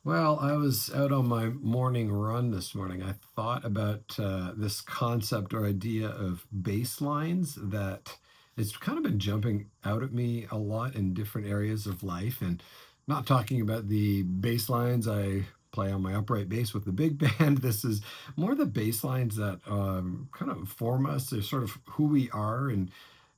Well, I was out on my morning run this morning. I thought about this concept or idea of baselines that it's kind of been jumping out at me a lot in different areas of life. And not talking about the baselines I play on my upright bass with the big band. This is more the baselines that kind of form us. They're sort of who we are. And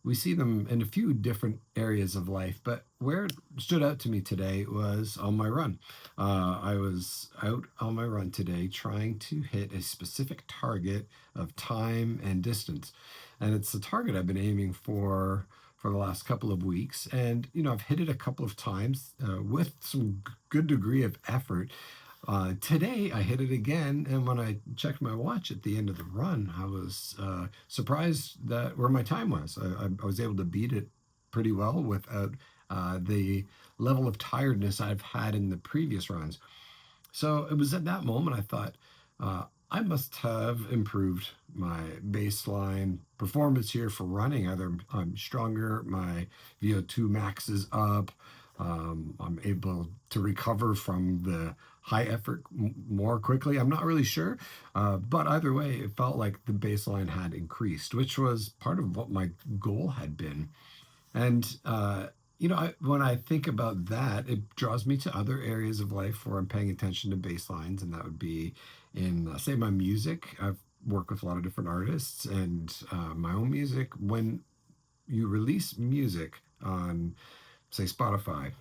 we see them in a few different areas of life. But where it stood out to me today was on my run. I was out on my run today trying to hit a specific target of time and distance. And it's a target I've been aiming for the last couple of weeks. And, I've hit it a couple of times with some good degree of effort. Today I hit it again, and when I checked my watch at the end of the run, I was surprised that where my time was. I was able to beat it pretty well without the level of tiredness I've had in the previous runs. So it was at that moment I thought, I must have improved my baseline performance here for running. Either I'm stronger, my VO2 max is up, I'm able to recover from the high effort more quickly. I'm not really sure, but either way, it felt like the baseline had increased, which was part of what my goal had been. And when I think about that, it draws me to other areas of life where I'm paying attention to baselines, and that would be in, say, my music. I've worked with a lot of different artists, and my own music. When you release music on, say, Spotify,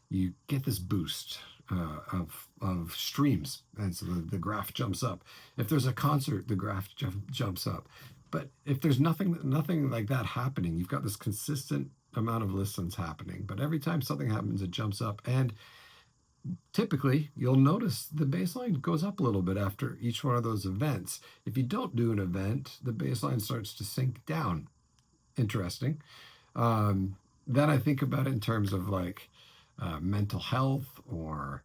you get this boost of streams, and so the graph jumps up. If there's a concert, the graph jumps up. But if there's nothing like that happening, you've got this consistent amount of listens happening. But every time something happens, it jumps up, and typically you'll notice the baseline goes up a little bit after each one of those events. If you don't do an event, the baseline starts to sink down. Interesting. Then I think about it in terms of like mental health or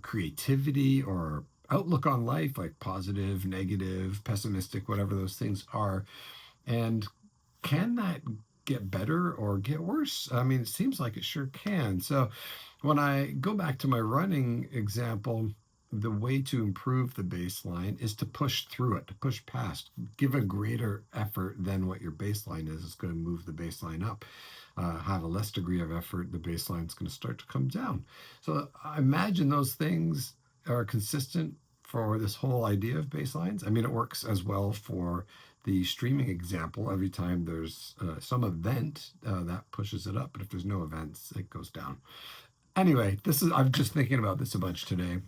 creativity or outlook on life, like positive, negative, pessimistic, whatever those things are. And can that get better or get worse? I mean, it seems like it sure can. So when I go back to my running example, the way to improve the baseline is to push through it, to push past, give a greater effort than what your baseline is. It's going to move the baseline up. Have a less degree of effort, the baseline is going to start to come down. So I imagine those things are consistent for this whole idea of baselines. I mean, it works as well for the streaming example. Every time there's some event that pushes it up, but if there's no events, it goes down. Anyway, I'm just thinking about this a bunch today.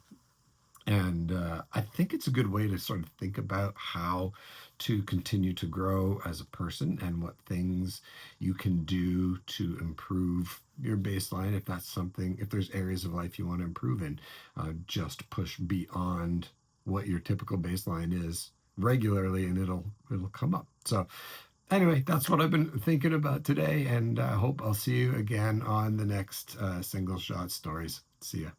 And I think it's a good way to sort of think about how to continue to grow as a person and what things you can do to improve your baseline. If that's something, if there's areas of life you want to improve in, just push beyond what your typical baseline is regularly, and it'll come up. So anyway, that's what I've been thinking about today, and I hope I'll see you again on the next Single Shot Stories. See ya.